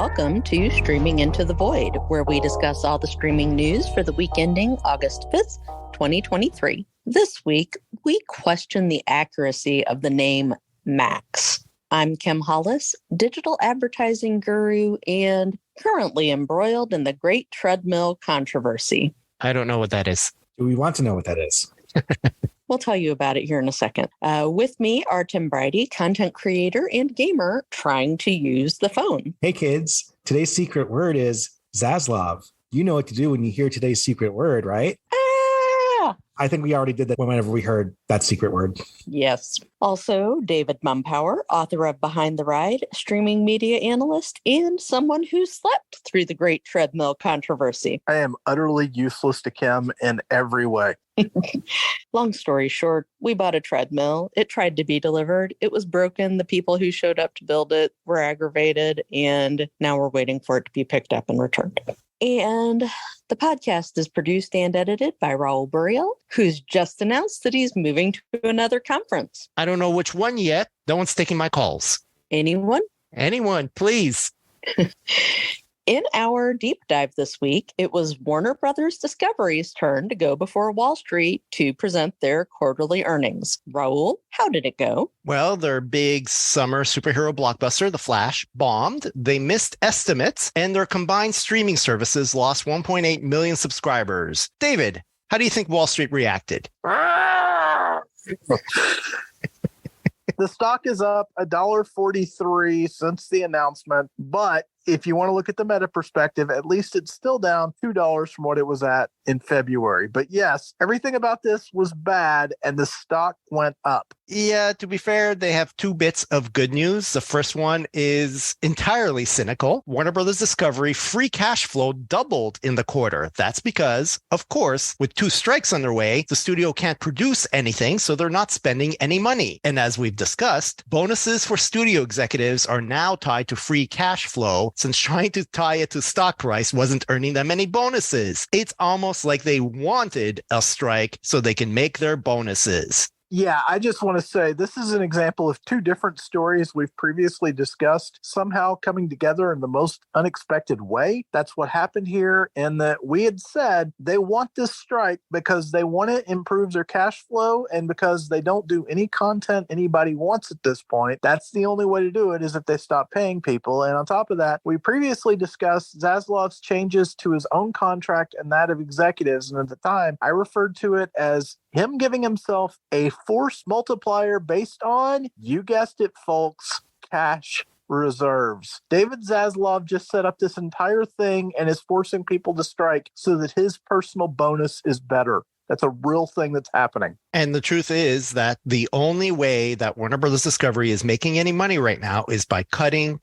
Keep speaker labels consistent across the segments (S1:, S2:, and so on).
S1: Welcome to Streaming Into the Void, where we discuss all the streaming news for the week ending August 5th, 2023. This week, we question the accuracy of the name Max. I'm Kim Hollis, digital advertising guru and currently embroiled in the Great Treadmill controversy.
S2: I don't know what that is.
S3: Do we want to know what that is?
S1: We'll tell you about it here in a second. With me are Tim Brady, content creator and gamer trying to use the phone.
S3: Hey kids, today's secret word is Zaslav. You know what to do when you hear today's secret word, right? I think we already did that whenever we heard that secret word.
S1: Yes. Also, David Mumpower, author of Behind the Ride, streaming media analyst, and someone who slept through the Great Treadmill controversy.
S4: I am utterly useless to Kim in every way.
S1: Long story short, we bought a treadmill. It tried to be delivered. It was broken. The people who showed up to build it were aggravated, and now we're waiting for it to be picked up and returned. And the podcast is produced and edited by Raul Buriel, who's just announced that he's moving to another conference.
S2: I don't know which one yet. No one's taking my calls.
S1: Anyone?
S2: Anyone, please.
S1: In our deep dive this week, it was Warner Brothers Discovery's turn to go before Wall Street to present their quarterly earnings. Raul, how did it go?
S2: Well, their big summer superhero blockbuster, The Flash, bombed. They missed estimates, and their combined streaming services lost 1.8 million subscribers. David, how do you think Wall Street reacted?
S4: The stock is up $1.43 since the announcement, but if you want to look at the meta perspective, at least it's still down $2 from what it was at in February. But yes, everything about this was bad and the stock went up.
S2: Yeah, to be fair, they have two bits of good news. The first one is entirely cynical. Warner Brothers Discovery free cash flow doubled in the quarter. That's because, of course, with two strikes underway, the studio can't produce anything, so they're not spending any money. And as we've discussed, bonuses for studio executives are now tied to free cash flow, since trying to tie it to stock price wasn't earning them any bonuses. It's almost like they wanted a strike so they can make their bonuses.
S4: Yeah, I just want to say this is an example of two different stories we've previously discussed somehow coming together in the most unexpected way. That's what happened here, and that we had said they want this strike because they want to improve their cash flow and because they don't do any content anybody wants at this point. That's the only way to do it is if they stop paying people. And on top of that, we previously discussed Zaslav's changes to his own contract and that of executives. And at the time, I referred to it as him giving himself a force multiplier based on, you guessed it, folks, cash reserves. David Zaslav just set up this entire thing and is forcing people to strike so that his personal bonus is better. That's a real thing that's happening.
S2: And the truth is that the only way that Warner Brothers Discovery is making any money right now is by cutting.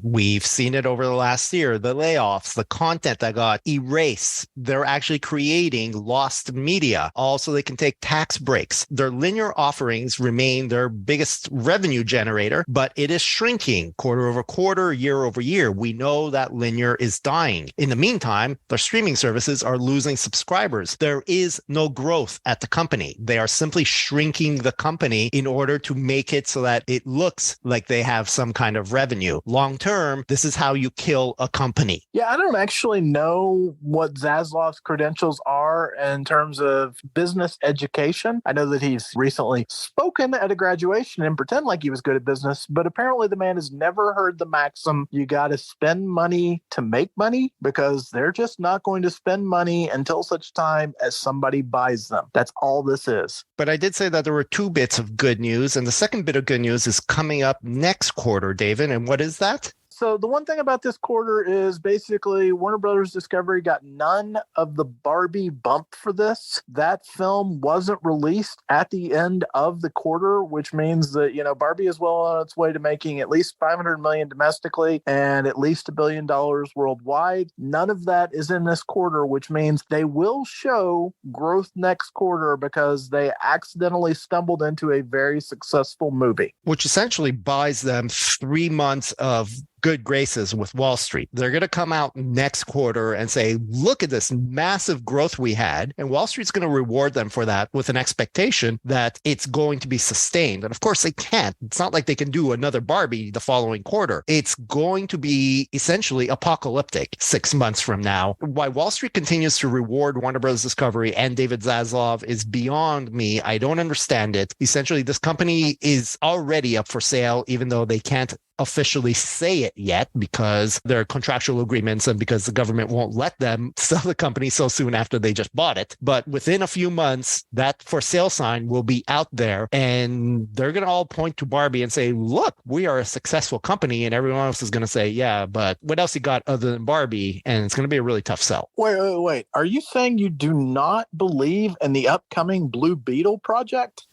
S2: We've seen it over the last year, the layoffs, the content that got erased. They're actually creating lost media. Also, they can take tax breaks. Their linear offerings remain their biggest revenue generator, but it is shrinking quarter over quarter, year over year. We know that linear is dying. In the meantime, their streaming services are losing subscribers. There is no growth at the company. They are simply shrinking the company in order to make it so that it looks like they have some kind of revenue. Long term, this is how you kill a company.
S4: Yeah, I don't actually know what Zaslav's credentials are in terms of business education. I know that he's recently spoken at a graduation and pretend like he was good at business, but apparently the man has never heard the maxim, you got to spend money to make money, because they're just not going to spend money until such time as somebody buys them. That's all this is.
S2: But I did say that there were two bits of good news, and the second bit of good news is coming up next quarter, David. And what is that?
S4: So the one thing about this quarter is basically Warner Brothers Discovery got none of the Barbie bump for this. That film wasn't released at the end of the quarter, which means that, you know, Barbie is well on its way to making at least $500 million domestically and at least $1 billion worldwide. None of that is in this quarter, which means they will show growth next quarter because they accidentally stumbled into a very successful movie.
S2: Which essentially buys them 3 months of good graces with Wall Street. They're going to come out next quarter and say, look at this massive growth we had. And Wall Street's going to reward them for that with an expectation that it's going to be sustained. And of course, they can't. It's not like they can do another Barbie the following quarter. It's going to be essentially apocalyptic 6 months from now. Why Wall Street continues to reward Warner Bros. Discovery and David Zaslav is beyond me. I don't understand it. Essentially, this company is already up for sale, even though they can't officially say it yet because there are contractual agreements and because the government won't let them sell the company so soon after they just bought it. But within a few months, that for sale sign will be out there and they're going to all point to Barbie and say, look, we are a successful company. And everyone else is going to say, yeah, but what else you got other than Barbie? And it's going to be a really tough sell.
S4: Wait. Are you saying you do not believe in the upcoming Blue Beetle project?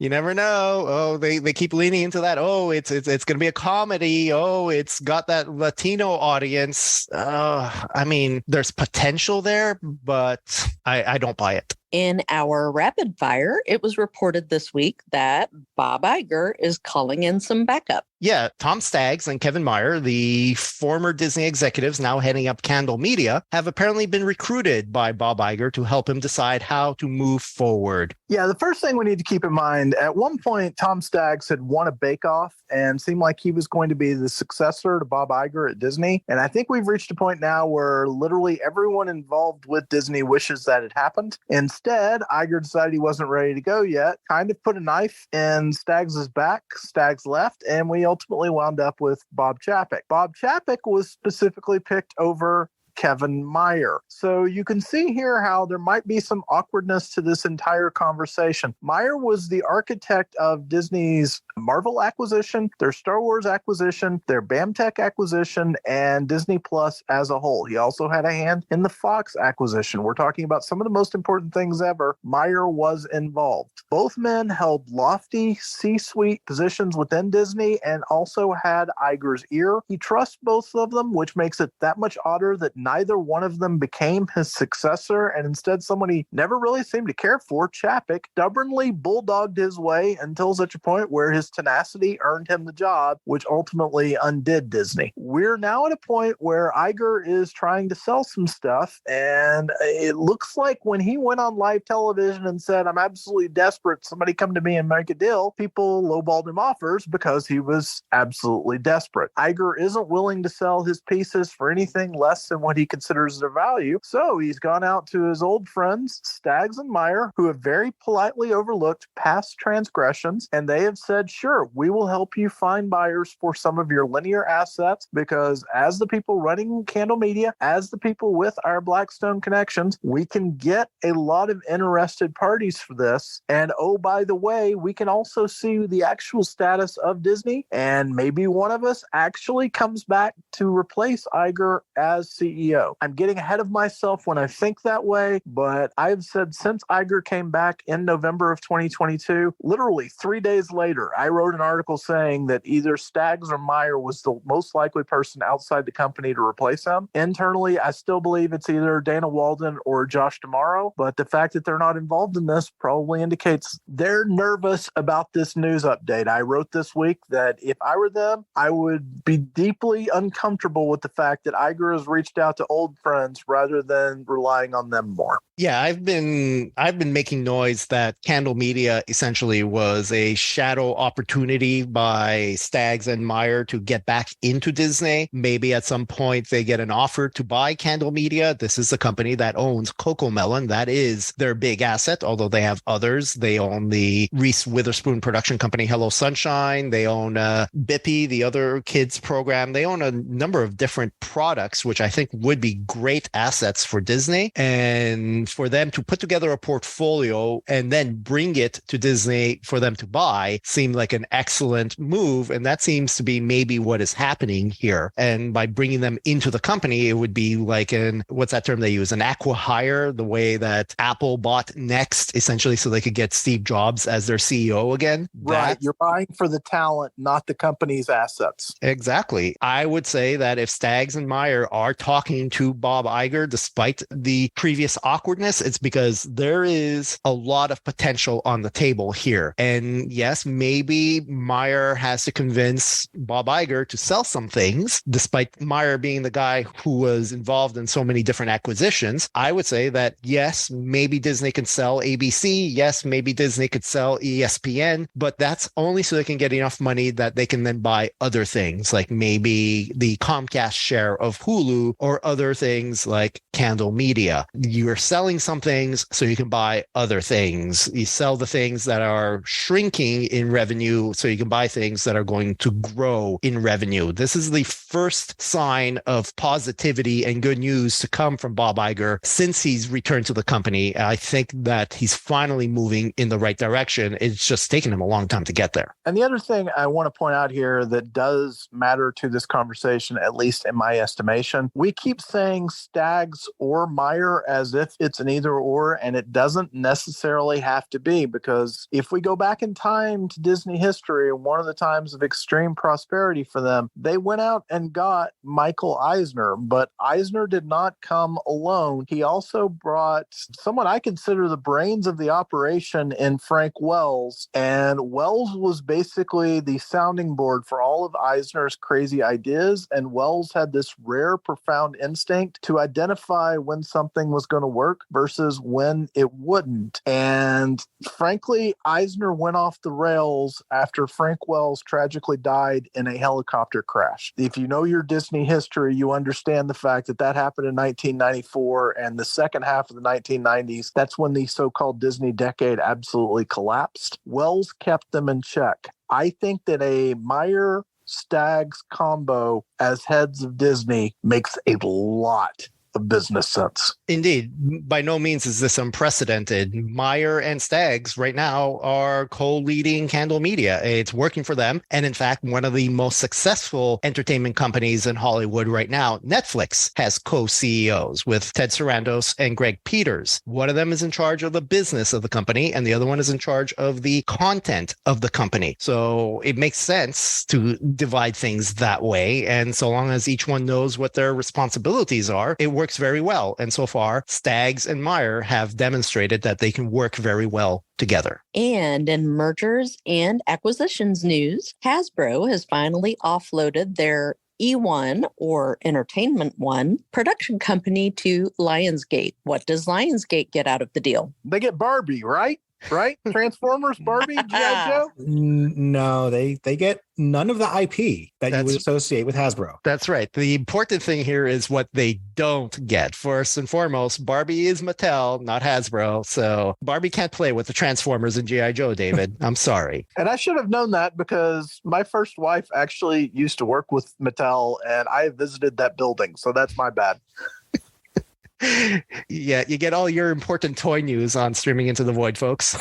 S2: You never know. Oh, they keep leaning into that. Oh, it's going to be a comedy. Oh, it's got that Latino audience. I mean, there's potential there, but I don't buy it.
S1: In our rapid fire, it was reported this week that Bob Iger is calling in some backup.
S2: Yeah, Tom Staggs and Kevin Mayer, the former Disney executives now heading up Candle Media, have apparently been recruited by Bob Iger to help him decide how to move forward.
S4: Yeah, the first thing we need to keep in mind, at one point, Tom Staggs had won a bake-off and seemed like he was going to be the successor to Bob Iger at Disney. And I think we've reached a point now where literally everyone involved with Disney wishes that had happened. Instead, Iger decided he wasn't ready to go yet, kind of put a knife in Staggs' back. Staggs left, and we ultimately wound up with Bob Chapek. Bob Chapek was specifically picked over Kevin Mayer. So you can see here how there might be some awkwardness to this entire conversation. Mayer was the architect of Disney's Marvel acquisition, their Star Wars acquisition, their BAMTech acquisition, and Disney Plus as a whole. He also had a hand in the Fox acquisition. We're talking about some of the most important things ever. Mayer was involved. Both men held lofty C-suite positions within Disney and also had Iger's ear. He trusts both of them, which makes it that much odder that neither one of them became his successor, and instead someone he never really seemed to care for, Chapek, stubbornly bulldogged his way until such a point where his tenacity earned him the job, which ultimately undid Disney. We're now at a point where Iger is trying to sell some stuff, and it looks like when he went on live television and said, I'm absolutely desperate, somebody come to me and make a deal, people lowballed him offers because he was absolutely desperate. Iger isn't willing to sell his pieces for anything less than what he considers their value. So he's gone out to his old friends, Staggs and Mayer, who have very politely overlooked past transgressions. And they have said, sure, we will help you find buyers for some of your linear assets, because as the people running Candle Media, as the people with our Blackstone connections, we can get a lot of interested parties for this. And oh, by the way, we can also see the actual status of Disney. And maybe one of us actually comes back to replace Iger as CEO. I'm getting ahead of myself when I think that way, but I've said since Iger came back in November of 2022, literally 3 days later, I wrote an article saying that either Staggs or Mayer was the most likely person outside the company to replace him. Internally, I still believe it's either Dana Walden or Josh D'Amaro, but the fact that they're not involved in this probably indicates they're nervous about this news update. I wrote this week that if I were them, I would be deeply uncomfortable with the fact that Iger has reached out to old friends rather than relying on them more.
S2: Yeah, I've been making noise that Candle Media essentially was a shadow opportunity by Staggs and Mayer to get back into Disney. Maybe at some point they get an offer to buy Candle Media. This is the company that owns Cocomelon. That is their big asset, although they have others. They own the Reese Witherspoon production company, Hello Sunshine. They own Bippy, the other kids program. They own a number of different products, which I think would be great assets for Disney. And for them to put together a portfolio and then bring it to Disney for them to buy seemed like an excellent move. And that seems to be maybe what is happening here. And by bringing them into the company, it would be like what's that term they use? An acqui-hire, the way that Apple bought Next, essentially, so they could get Steve Jobs as their CEO again.
S4: Right. You're buying for the talent, not the company's assets.
S2: Exactly. I would say that if Staggs and Meyer are talking to Bob Iger, despite the previous awkwardness, it's because there is a lot of potential on the table here. And yes, maybe Meyer has to convince Bob Iger to sell some things, despite Meyer being the guy who was involved in so many different acquisitions. I would say that yes, maybe Disney can sell ABC. Yes, maybe Disney could sell ESPN, but that's only so they can get enough money that they can then buy other things, like maybe the Comcast share of Hulu or other things like Candle Media. You're selling some things so you can buy other things. You sell the things that are shrinking in revenue so you can buy things that are going to grow in revenue. This is the first sign of positivity and good news to come from Bob Iger since he's returned to the company. I think that he's finally moving in the right direction. It's just taken him a long time to get there.
S4: And the other thing I want to point out here that does matter to this conversation, at least in my estimation, we keep saying Staggs or Meyer as if it's an either or, and it doesn't necessarily have to be, because if we go back in time to Disney history, one of the times of extreme prosperity for them, they went out and got Michael Eisner, but Eisner did not come alone. He also brought someone I consider the brains of the operation in Frank Wells, and Wells was basically the sounding board for all of Eisner's crazy ideas, and Wells had this rare, profound instinct to identify when something was going to work versus when it wouldn't. And frankly, Eisner went off the rails after Frank Wells tragically died in a helicopter crash. If you know your Disney history, you understand the fact that that happened in 1994, and the second half of the 1990s, that's when the so-called Disney decade absolutely collapsed. Wells kept them in check. I think that a Meyer Staggs combo as heads of Disney makes a lot of business sense.
S2: Indeed. By no means is this unprecedented. Meyer and Staggs right now are co-leading Candle Media. It's working for them. And in fact, one of the most successful entertainment companies in Hollywood right now, Netflix, has co-CEOs with Ted Sarandos and Greg Peters. One of them is in charge of the business of the company, and the other one is in charge of the content of the company. So it makes sense to divide things that way. And so long as each one knows what their responsibilities are, it works very well. And so far, Staggs and Meyer have demonstrated that they can work very well together.
S1: And in mergers and acquisitions news, Hasbro has finally offloaded their eOne, or Entertainment One, production company to Lionsgate. What does Lionsgate get out of the deal?
S4: They get Barbie, right? Right? Transformers, Barbie, G.I. Joe?
S3: No, they get none of the IP that you would associate with Hasbro.
S2: That's right. The important thing here is what they don't get. First and foremost, Barbie is Mattel, not Hasbro. So Barbie can't play with the Transformers and G.I. Joe, David. I'm sorry.
S4: And I should have known that because my first wife actually used to work with Mattel, and I visited that building. So that's my bad.
S2: Yeah, you get all your important toy news on Streaming Into the Void, folks.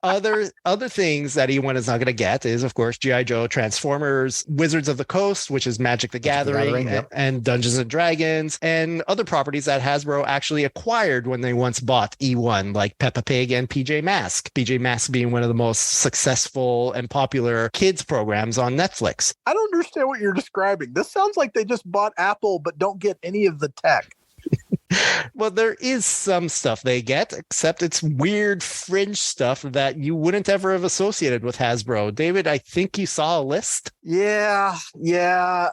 S2: Other things that eOne is not going to get is, of course, G.I. Joe, Transformers, Wizards of the Coast, which is Magic the Gathering, and Dungeons and Dragons, and other properties that Hasbro actually acquired when they once bought eOne, like Peppa Pig and PJ Masks. PJ Masks being one of the most successful and popular kids programs on Netflix.
S4: I don't understand what you're describing. This sounds like they just bought Apple but don't get any of the tech.
S2: Well, there is some stuff they get, except it's weird fringe stuff that you wouldn't ever have associated with Hasbro. David, I think you saw a list.
S4: Yeah.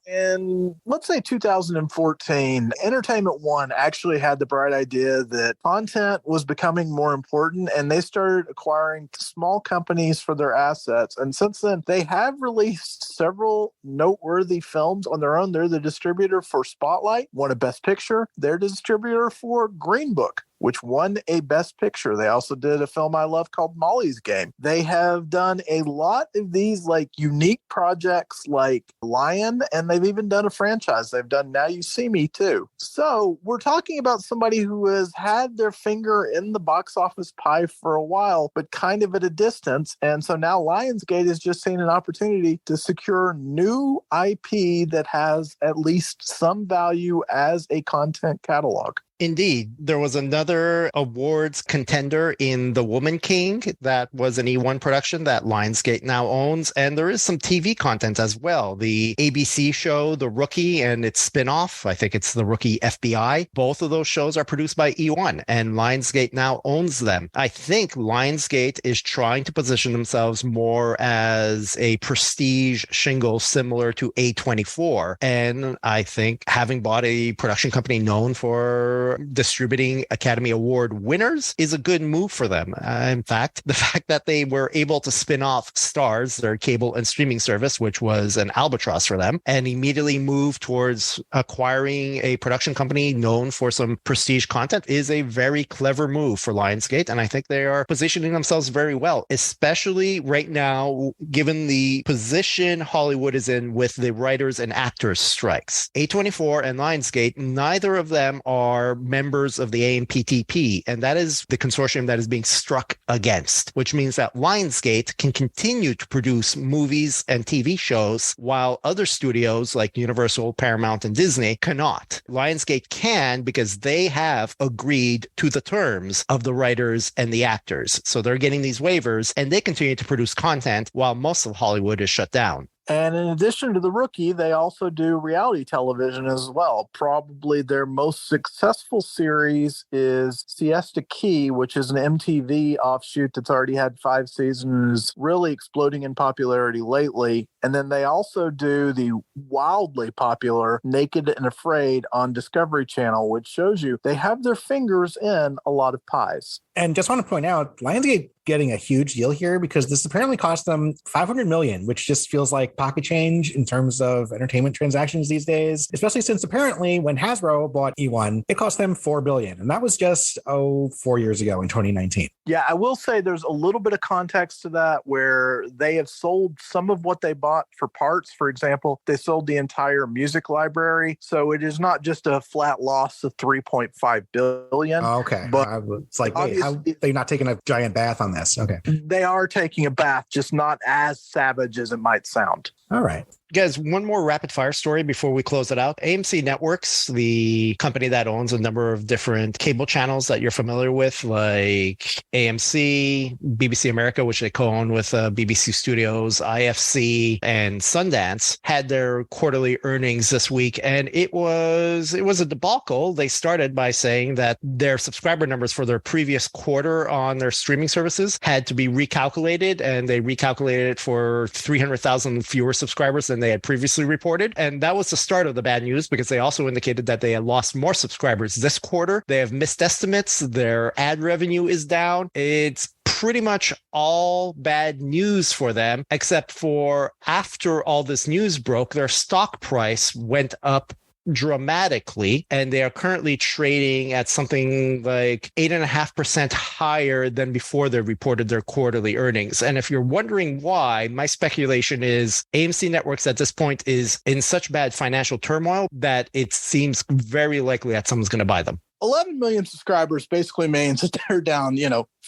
S4: And let's say 2014, Entertainment One actually had the bright idea that content was becoming more important, and they started acquiring small companies for their assets. And since then, they have released several noteworthy films on their own. They're the distributor for Spotlight, won a Best Picture. They're the distributor for Green Book. which won a Best Picture. They also did a film I love called Molly's Game. They have done a lot of these like unique projects like Lion, and they've even done a franchise. They've done Now You See Me too. So we're talking about somebody who has had their finger in the box office pie for a while, but kind of at a distance. And so now Lionsgate has just seen an opportunity to secure new IP that has at least some value as a content catalog.
S2: Indeed. There was another awards contender in The Woman King that was an eOne production that Lionsgate now owns. And there is some TV content as well. The ABC show, The Rookie, and its spinoff, I think it's The Rookie FBI. Both of those shows are produced by eOne, and Lionsgate now owns them. I think Lionsgate is trying to position themselves more as a prestige shingle similar to A24. And I think having bought a production company known for distributing Academy Award winners is a good move for them. In fact, the fact that they were able to spin off Starz, their cable and streaming service, which was an albatross for them, and immediately move towards acquiring a production company known for some prestige content is a very clever move for Lionsgate. And I think they are positioning themselves very well, especially right now, given the position Hollywood is in with the writers and actors strikes. A24 and Lionsgate, neither of them are members of the AMPTP, and that is the consortium that is being struck against, which means that Lionsgate can continue to produce movies and TV shows while other studios like Universal, Paramount, and Disney cannot. Lionsgate can because they have agreed to the terms of the writers and the actors. So they're getting these waivers and they continue to produce content while most of Hollywood is shut down.
S4: And in addition to The Rookie, they also do reality television as well. Probably their most successful series is Siesta Key, which is an MTV offshoot that's already had 5 seasons and is really exploding in popularity lately. And then they also do the wildly popular Naked and Afraid on Discovery Channel, which shows you they have their fingers in a lot of pies.
S3: And just want to point out, Lionsgate getting a huge deal here because this apparently cost them $500 million, which just feels like pocket change in terms of entertainment transactions these days, especially since apparently when Hasbro bought eOne, it cost them $4 billion. And that was just, 4 years ago in 2019.
S4: Yeah, I will say there's a little bit of context to that where they have sold some of what they bought for parts. For example, they sold the entire music library. So it is not just a flat loss of $3.5 billion.
S3: Oh, okay. But it's like, wait, they're not taking a giant bath on this. Okay.
S4: They are taking a bath, just not as savage as it might sound.
S3: All right.
S2: Guys, one more rapid fire story before we close it out. AMC Networks, the company that owns a number of different cable channels that you're familiar with, like AMC, BBC America, which they co-own with BBC Studios, IFC, and Sundance, had their quarterly earnings this week, and it was a debacle. They started by saying that their subscriber numbers for their previous quarter on their streaming services had to be recalculated, and they recalculated it for 300,000 fewer subscribers than they had previously reported. And that was the start of the bad news because they also indicated that they had lost more subscribers this quarter. They have missed estimates. Their ad revenue is down. It's pretty much all bad news for them, except for after all this news broke, their stock price went up dramatically, and they are currently trading at something like 8.5% higher than before they reported their quarterly earnings. And if you're wondering why, my speculation is AMC Networks at this point is in such bad financial turmoil that it seems very likely that someone's going to buy them.
S4: 11 million subscribers basically means that they're down,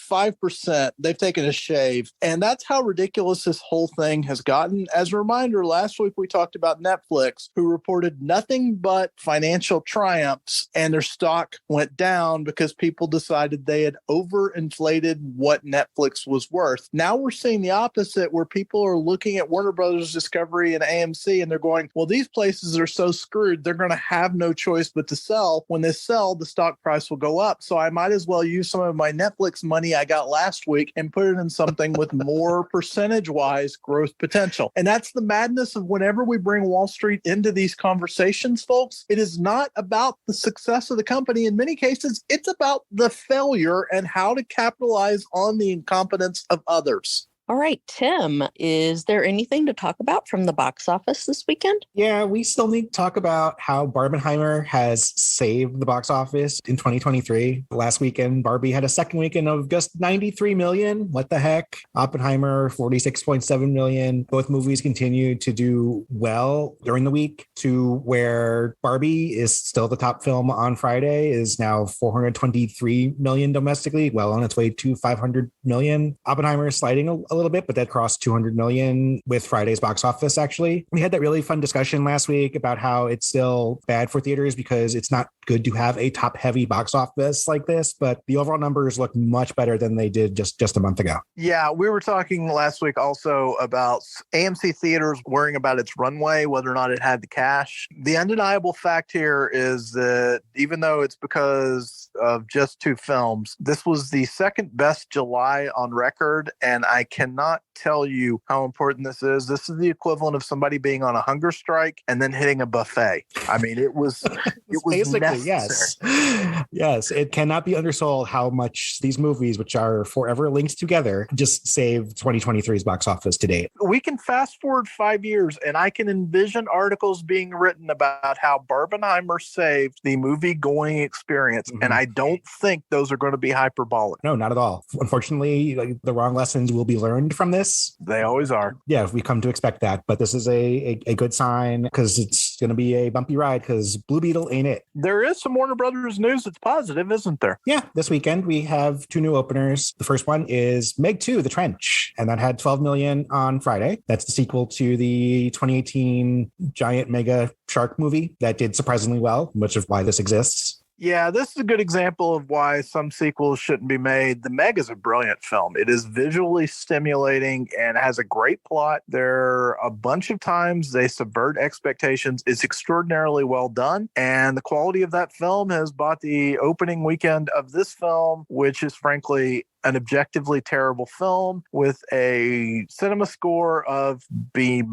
S4: 5%. They've taken a shave. And that's how ridiculous this whole thing has gotten. As a reminder, last week we talked about Netflix, who reported nothing but financial triumphs, and their stock went down because people decided they had overinflated what Netflix was worth. Now we're seeing the opposite, where people are looking at Warner Brothers Discovery and AMC, and they're going, well, these places are so screwed, they're going to have no choice but to sell. When they sell, the stock price will go up. So I might as well use some of my Netflix money I got last week and put it in something with more percentage-wise growth potential. And that's the madness of whenever we bring Wall Street into these conversations, folks. It is not about the success of the company. In many cases, it's about the failure and how to capitalize on the incompetence of others.
S1: All right, Tim, is there anything to talk about from the box office this weekend?
S3: Yeah, we still need to talk about how Barbenheimer has saved the box office in 2023. Last weekend, Barbie had a second weekend of just 93 million. What the heck? Oppenheimer, 46.7 million. Both movies continue to do well during the week, to where Barbie is still the top film on Friday, is now 423 million domestically, well on its way to 500 million. Oppenheimer is sliding a little bit, but that crossed 200 million with Friday's box office, actually. We had that really fun discussion last week about how it's still bad for theaters because it's not good to have a top-heavy box office like this, but the overall numbers look much better than they did just a month ago.
S4: Yeah, we were talking last week also about AMC theaters worrying about its runway, whether or not it had the cash. The undeniable fact here is that even though it's because of just two films, this was the second best July on record, and I cannot tell you how important this is. This is the equivalent of somebody being on a hunger strike and then hitting a buffet. I mean, it was
S3: basically
S4: necessary.
S3: Yes, it cannot be undersold how much these movies, which are forever linked together, just saved 2023's box office to date.
S4: We can fast forward 5 years and I can envision articles being written about how Barbenheimer saved the movie going experience. Mm-hmm. And I don't think those are going to be hyperbolic.
S3: No, not at all. Unfortunately, the wrong lessons will be learned from this.
S4: They always are.
S3: Yeah, we come to expect that. But this is a good sign because it's going to be a bumpy ride because Blue Beetle ain't it.
S4: There is some Warner Brothers news that's positive, isn't there?
S3: Yeah, this weekend we have two new openers. The first one is Meg 2, The Trench, and that had 12 million on Friday. That's the sequel to the 2018 giant mega shark movie that did surprisingly well, much of why this exists.
S4: Yeah, this is a good example of why some sequels shouldn't be made. The Meg is a brilliant film. It is visually stimulating and has a great plot. There are a bunch of times they subvert expectations. It's extraordinarily well done. And the quality of that film has bought the opening weekend of this film, which is frankly an objectively terrible film with a cinema score of B-.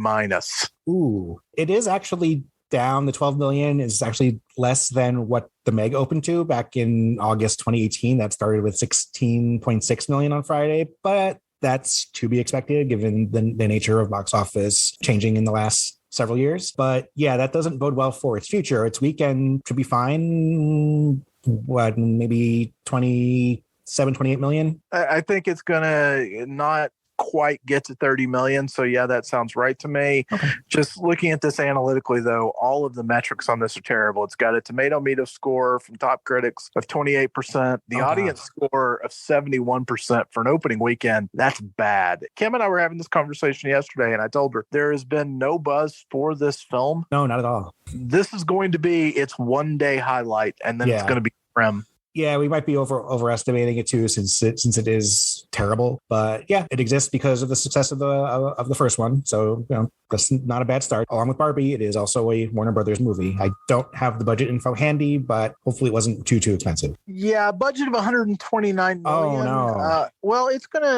S3: Ooh, it is actually down. The 12 million is actually less than what the Meg opened to back in August 2018. That started with 16.6 million on Friday, but that's to be expected given the nature of box office changing in the last several years. But yeah, that doesn't bode well for its future. Its weekend should be fine. What, maybe 27, 28 million?
S4: I think it's going to not quite get to 30 million. So yeah, that sounds right to me. Okay. Just looking at this analytically though, all of the metrics on this are terrible. It's got a tomato meter score from top critics of 28%, the audience score of 71% for an opening weekend. That's bad. Kim and I were having this conversation yesterday and I told her there has been no buzz for this film.
S3: No, not at all.
S4: This is going to be its one day highlight and then it's going to be grim.
S3: Yeah, we might be overestimating it too, since it is terrible. But yeah, it exists because of the success of the first one. So that's not a bad start. Along with Barbie, it is also a Warner Brothers movie. I don't have the budget info handy, but hopefully it wasn't too expensive.
S4: Yeah, budget of 129 million.
S3: Oh no.
S4: Well,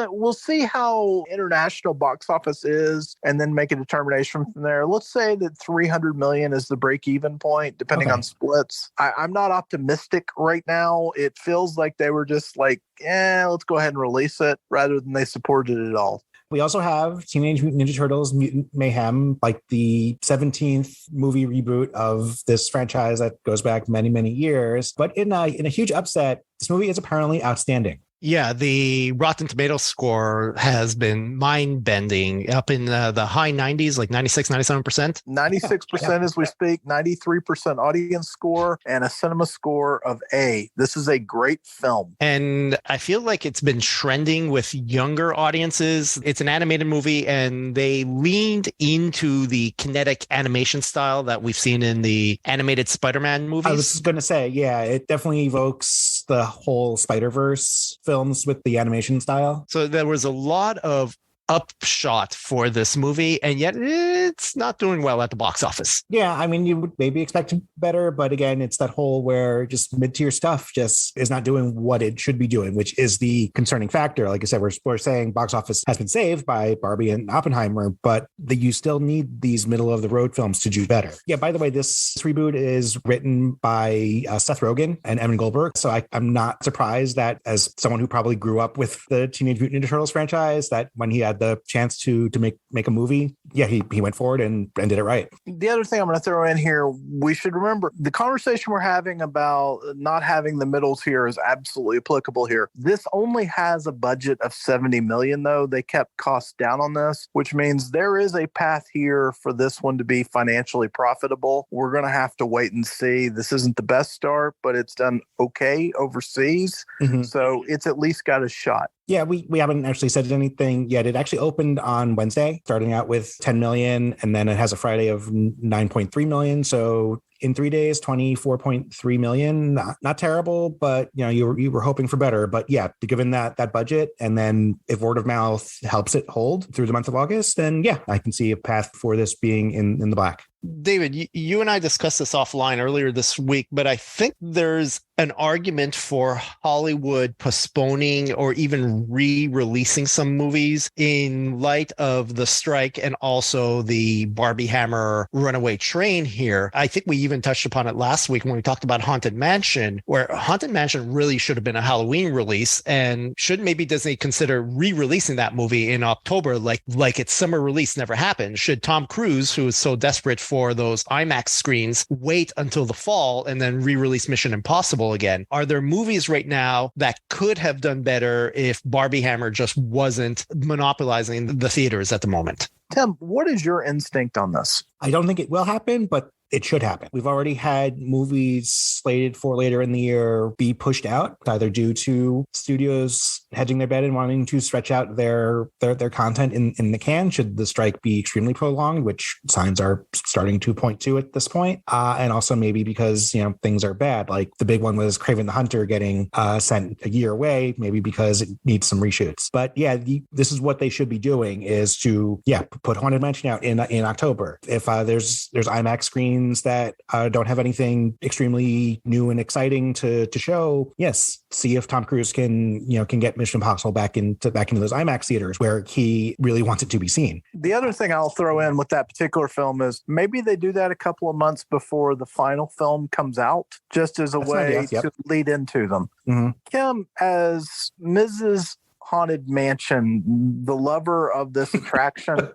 S4: we'll see how international box office is, and then make a determination from there. Let's say that 300 million is the break-even point, depending on splits. I'm not optimistic right now. It feels like they were just like, let's go ahead and release it rather than they supported it all.
S3: We also have Teenage Mutant Ninja Turtles Mutant Mayhem, like the 17th movie reboot of this franchise that goes back many, many years. But in a huge upset, this movie is apparently outstanding.
S2: Yeah, the Rotten Tomatoes score has been mind-bending, up in the high 90s, like 96, 97%.
S4: 96% as we speak, 93% audience score, and a cinema score of A. This is a great film.
S2: And I feel like it's been trending with younger audiences. It's an animated movie, and they leaned into the kinetic animation style that we've seen in the animated Spider-Man movies.
S3: I was going to say, yeah, it definitely evokes the whole Spider-Verse films with the animation style.
S2: So there was a lot of upshot for this movie, and yet it's not doing well at the box office.
S3: Yeah, I mean, you would maybe expect better, but again, it's that whole where just mid-tier stuff just is not doing what it should be doing, which is the concerning factor. Like I said, we're saying box office has been saved by Barbie and Oppenheimer, but you still need these middle-of-the-road films to do better. Yeah, by the way, this reboot is written by Seth Rogen and Evan Goldberg, so I'm not surprised that, as someone who probably grew up with the Teenage Mutant Ninja Turtles franchise, that when he had the chance to make a movie, yeah, he went forward and did it right.
S4: The other thing I'm going to throw in here, we should remember the conversation we're having about not having the middles here is absolutely applicable here. This only has a budget of $70 million, though. They kept costs down on this, which means there is a path here for this one to be financially profitable. We're going to have to wait and see. This isn't the best start, but it's done okay overseas. Mm-hmm. So it's at least got a shot.
S3: Yeah, we haven't actually said anything yet. It actually opened on Wednesday, starting out with 10 million, and then it has a Friday of 9.3 million. So in 3 days, 24.3 million. Not terrible, but you were hoping for better. But yeah, given that budget, and then if word of mouth helps it hold through the month of August, then yeah, I can see a path for this being in the black.
S2: David, you and I discussed this offline earlier this week, but I think there's an argument for Hollywood postponing or even re-releasing some movies in light of the strike and also the Barbie Hammer Runaway Train here. I think we even touched upon it last week when we talked about Haunted Mansion, where Haunted Mansion really should have been a Halloween release, and should maybe Disney consider re-releasing that movie in October like its summer release never happened? Should Tom Cruise, who is so desperate for those IMAX screens, wait until the fall and then re-release Mission Impossible again? Are there movies right now that could have done better if Barbie Hammer just wasn't monopolizing the theaters at the moment?
S4: Tim, what is your instinct on this?
S3: I don't think it will happen, but it should happen. We've already had movies slated for later in the year be pushed out, either due to studios hedging their bet and wanting to stretch out their content in the can, should the strike be extremely prolonged, which signs are starting to point to at this point. And also maybe because, things are bad. Like the big one was Kraven the Hunter getting sent a year away, maybe because it needs some reshoots. But yeah, this is what they should be doing, is to, put Haunted Mansion out in October. If there's IMAX screens that don't have anything extremely new and exciting to show, yes, see if Tom Cruise can get Mission Impossible back into those IMAX theaters where he really wants it to be seen.
S4: The other thing I'll throw in with that particular film is maybe they do that a couple of months before the final film comes out, just as a way to lead into them. Mm-hmm. Kim, as Mrs. Haunted Mansion, the lover of this attraction,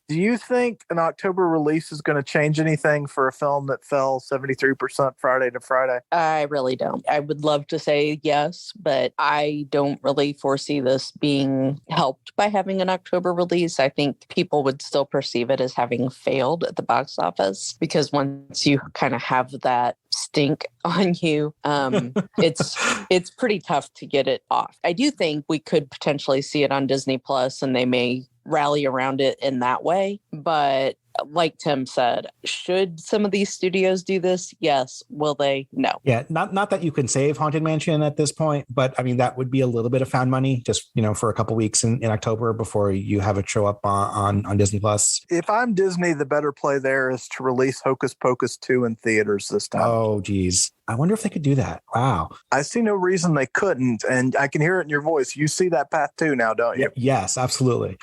S4: do you think an October release is going to change anything for a film that fell 73% Friday to Friday?
S1: I really don't. I would love to say yes, but I don't really foresee this being helped by having an October release. I think people would still perceive it as having failed at the box office, because once you kind of have that stink on you, it's pretty tough to get it off. I do think we could potentially see it on Disney Plus, and they may rally around it in that way. But like Tim said, should some of these studios do this? Yes. Will they? No.
S3: Yeah. Not that you can save Haunted Mansion at this point, but I mean, that would be a little bit of found money just, for a couple weeks in October before you have it show up on Disney Plus.
S4: If I'm Disney, the better play there is to release Hocus Pocus 2 in theaters this time.
S3: Oh, geez. I wonder if they could do that. Wow.
S4: I see no reason they couldn't. And I can hear it in your voice. You see that path too now, don't you?
S3: Yes, absolutely.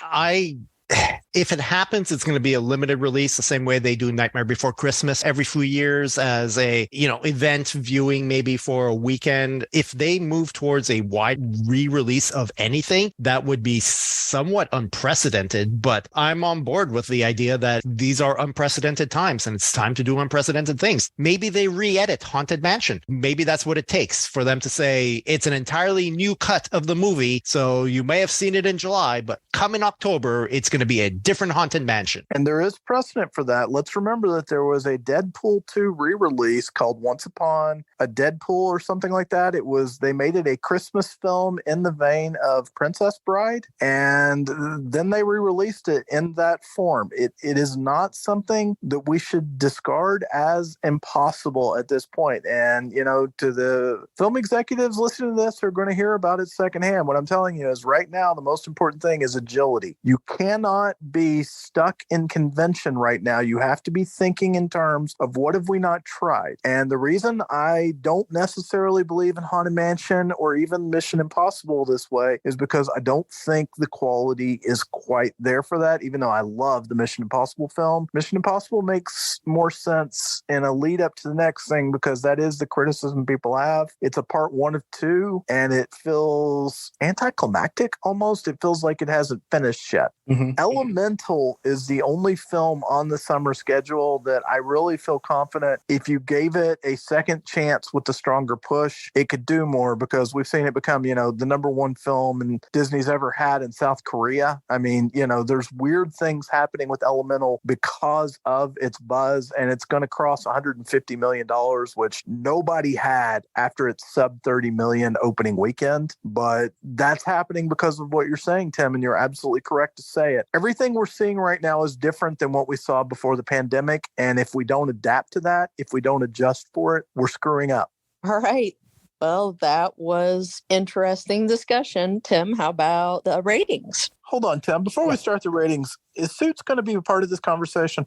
S2: If it happens, it's going to be a limited release, the same way they do Nightmare Before Christmas every few years as a, event viewing, maybe for a weekend. If they move towards a wide re-release of anything, that would be somewhat unprecedented. But I'm on board with the idea that these are unprecedented times and it's time to do unprecedented things. Maybe they re-edit Haunted Mansion. Maybe that's what it takes for them to say it's an entirely new cut of the movie. So you may have seen it in July, but come in October, it's going to be a different Haunted Mansion.
S4: And there is precedent for that. Let's remember that there was a Deadpool 2 re-release called Once Upon a Deadpool or something like that. They made it a Christmas film in the vein of Princess Bride, and then they re-released it in that form. It is not something that we should discard as impossible at this point. And, to the film executives listening to this are going to hear about it secondhand. What I'm telling you is right now, the most important thing is agility. You cannot cannot be stuck in convention right now. You have to be thinking in terms of what have we not tried. And the reason I don't necessarily believe in Haunted Mansion or even Mission Impossible this way is because I don't think the quality is quite there for that, even though I love the Mission Impossible film. Mission Impossible makes more sense in a lead up to the next thing because that is the criticism people have. It's a part 1 of 2 and it feels anticlimactic almost. It feels like it hasn't finished yet. Mm-hmm. Elemental is the only film on the summer schedule that I really feel confident if you gave it a second chance with the stronger push, it could do more because we've seen it become, the number 1 film Disney's ever had in South Korea. I mean, there's weird things happening with Elemental because of its buzz, and it's going to cross $150 million, which nobody had after its sub 30 million opening weekend. But that's happening because of what you're saying, Tim, and you're absolutely correct to say it. Everything we're seeing right now is different than what we saw before the pandemic. And if we don't adapt to that, if we don't adjust for it, we're screwing up.
S1: All right. Well, that was interesting discussion. Tim, how about the ratings?
S4: Hold on, Tim. Before we start the ratings, is Suits going to be a part of this conversation?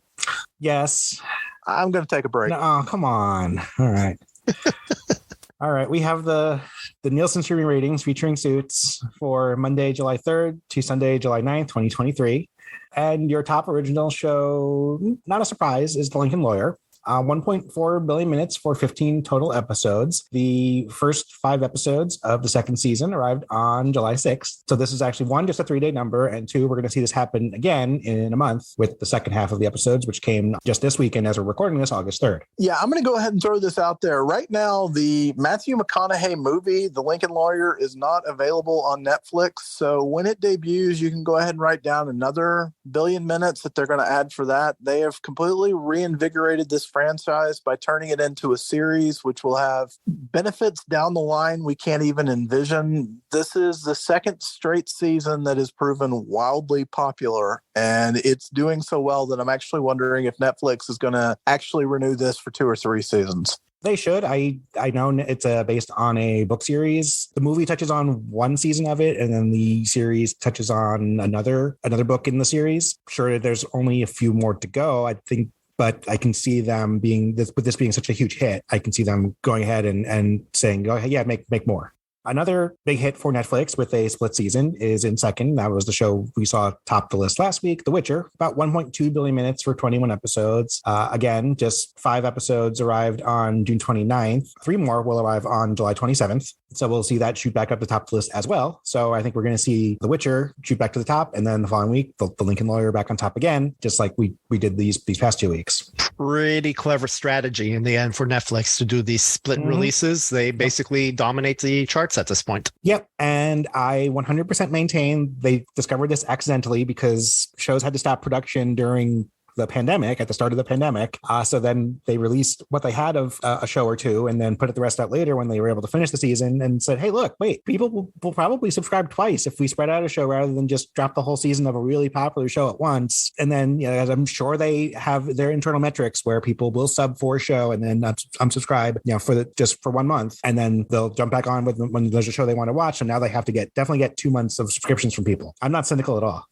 S3: Yes.
S4: I'm going to take a break.
S3: No, come on. All right. All right. We have the Nielsen streaming ratings featuring Suits for Monday, July 3rd to Sunday, July 9th, 2023. And your top original show, not a surprise, is The Lincoln Lawyer. 1.4 billion minutes for 15 total episodes. The first 5 episodes of the second season arrived on July 6th. So this is actually 1, just a 3-day number, and 2, we're going to see this happen again in a month with the second half of the episodes, which came just this weekend as we're recording this, August 3rd.
S4: Yeah, I'm going to go ahead and throw this out there. Right now, the Matthew McConaughey movie, The Lincoln Lawyer, is not available on Netflix. So when it debuts, you can go ahead and write down another billion minutes that they're going to add for that. They have completely reinvigorated this franchise by turning it into a series, which will have benefits down the line we can't even envision. This is the second straight season that has proven wildly popular, and it's doing so well that I'm actually wondering if Netflix is going to actually renew this for 2 or 3 seasons.
S3: They should. I know it's based on a book series. The movie touches on 1 season of it, and then the series touches on another book in the series. Sure, there's only a few more to go, I think. But I can see them being with this being such a huge hit. I can see them going ahead and saying, "Go ahead, yeah, make more." Another big hit for Netflix with a split season is In Second. That was the show we saw top the list last week. The Witcher, about 1.2 billion minutes for 21 episodes. Again, just 5 episodes arrived on June 29th. 3 more will arrive on July 27th. So we'll see that shoot back up the top of the list as well. So I think we're going to see The Witcher shoot back to the top, and then the following week, the Lincoln Lawyer back on top again, just like we did these past 2 weeks.
S2: Pretty clever strategy in the end for Netflix to do these split releases. They basically dominate the charts at this point.
S3: Yep. And I 100% maintain they discovered this accidentally because shows had to stop production during the pandemic, at the start of the pandemic. So then they released what they had of a show or 2 and then put the rest out later when they were able to finish the season and said, hey, look, wait, people will probably subscribe twice if we spread out a show rather than just drop the whole season of a really popular show at once. And then, as I'm sure they have their internal metrics where people will sub for a show and then unsubscribe, just for 1 month. And then they'll jump back on when there's a show they want to watch. And now they have to definitely get 2 months of subscriptions from people. I'm not cynical at all.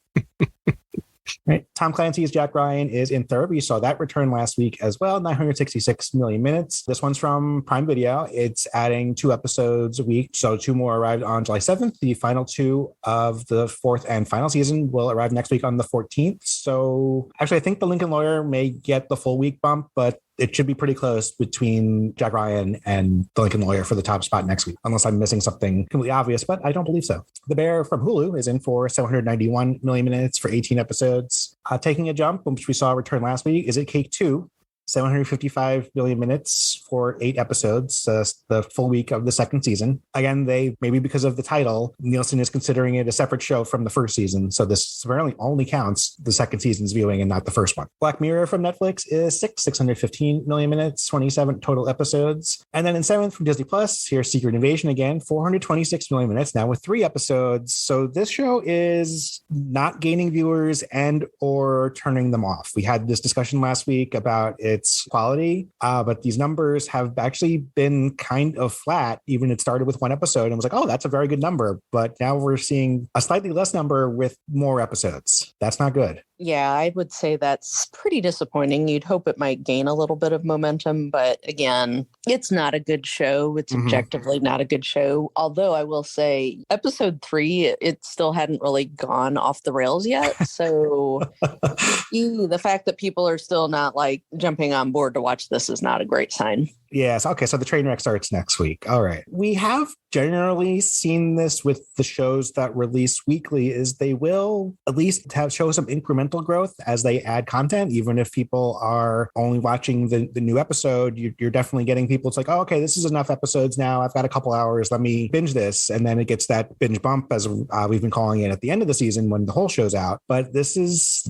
S3: Right. Tom Clancy's Jack Ryan is in third. We saw that return last week as well, 966 million minutes. This one's from Prime Video. It's adding 2 episodes a week. So 2 more arrived on July 7th. The final 2 of the 4th and final season will arrive next week on the 14th. So actually, I think The Lincoln Lawyer may get the full week bump, but it should be pretty close between Jack Ryan and The Lincoln Lawyer for the top spot next week, unless I'm missing something completely obvious, but I don't believe so. The Bear from Hulu is in for 791 million minutes for 18 episodes. Taking a jump, which we saw return last week, is It Cake 2. 755 million minutes for 8 episodes, the full week of the second season. Again, maybe because of the title, Nielsen is considering it a separate show from the first season. So this apparently only counts the second season's viewing and not the first one. Black Mirror from Netflix is 615 million minutes, 27 total episodes. And then in 7th from Disney Plus, here's Secret Invasion again, 426 million minutes, now with 3 episodes. So this show is not gaining viewers and or turning them off. We had this discussion last week about it its quality. But these numbers have actually been kind of flat. Even it started with one episode and was like, oh, that's a very good number. But now we're seeing a slightly less number with more episodes. That's not good.
S1: Yeah, I would say that's pretty disappointing. You'd hope it might gain a little bit of momentum, but again, it's not a good show. It's objectively not a good show. Although I will say episode 3, it still hadn't really gone off the rails yet. So the fact that people are still not like jumping on board to watch this is not a great sign.
S3: Yes. Okay. So the train wreck starts next week. All right. We have generally seen this with the shows that release weekly is they will at least show some incremental growth as they add content. Even if people are only watching the new episode, you're definitely getting people. It's like, oh, okay, this is enough episodes now. I've got a couple hours. Let me binge this. And then it gets that binge bump, as we've been calling it, at the end of the season when the whole show's out. But this is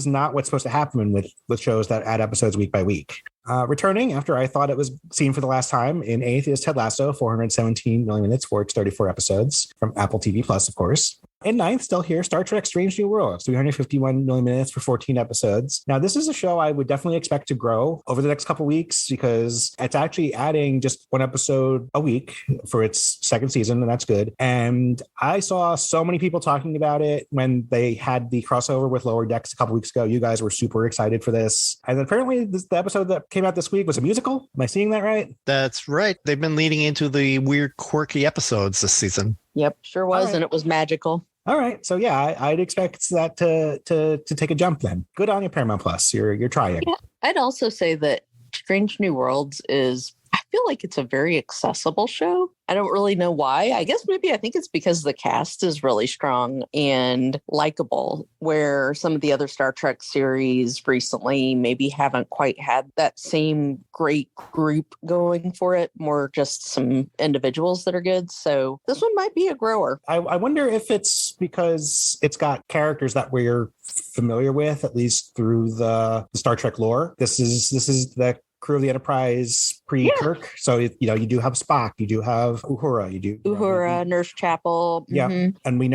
S3: not what's supposed to happen with shows that add episodes week by week. Returning after I thought it was seen for the last time in 8th is Ted Lasso, 417 million minutes for its 34 episodes from Apple TV Plus, of course. In 9th, still here, Star Trek Strange New Worlds, 351 million minutes for 14 episodes. Now, this is a show I would definitely expect to grow over the next couple weeks because it's actually adding just one episode a week for its second season, and that's good. And I saw so many people talking about it when they had the crossover with Lower Decks a couple weeks ago. You guys were super excited for this. And apparently the episode that came out this week was a musical. Am I seeing that right?
S2: That's right. They've been leading into the weird, quirky episodes this season.
S1: Yep, sure was. Right. And it was magical.
S3: All right. So, yeah, I'd expect that to take a jump then. Good on you, Paramount Plus. You're trying.
S1: Yeah, I'd also say that Strange New Worlds is, I feel like it's a very accessible show. I don't really know why. I think it's because the cast is really strong and likable, where some of the other Star Trek series recently maybe haven't quite had that same great group going for it, more just some individuals that are good. So this one might be a grower.
S3: I wonder if it's because it's got characters that we're familiar with, at least through the Star Trek lore. This is the crew of the Enterprise pre-Kirk. So, you do have Spock, you do have Uhura,
S1: Nurse Chapel.
S3: Yeah. Mm-hmm. And we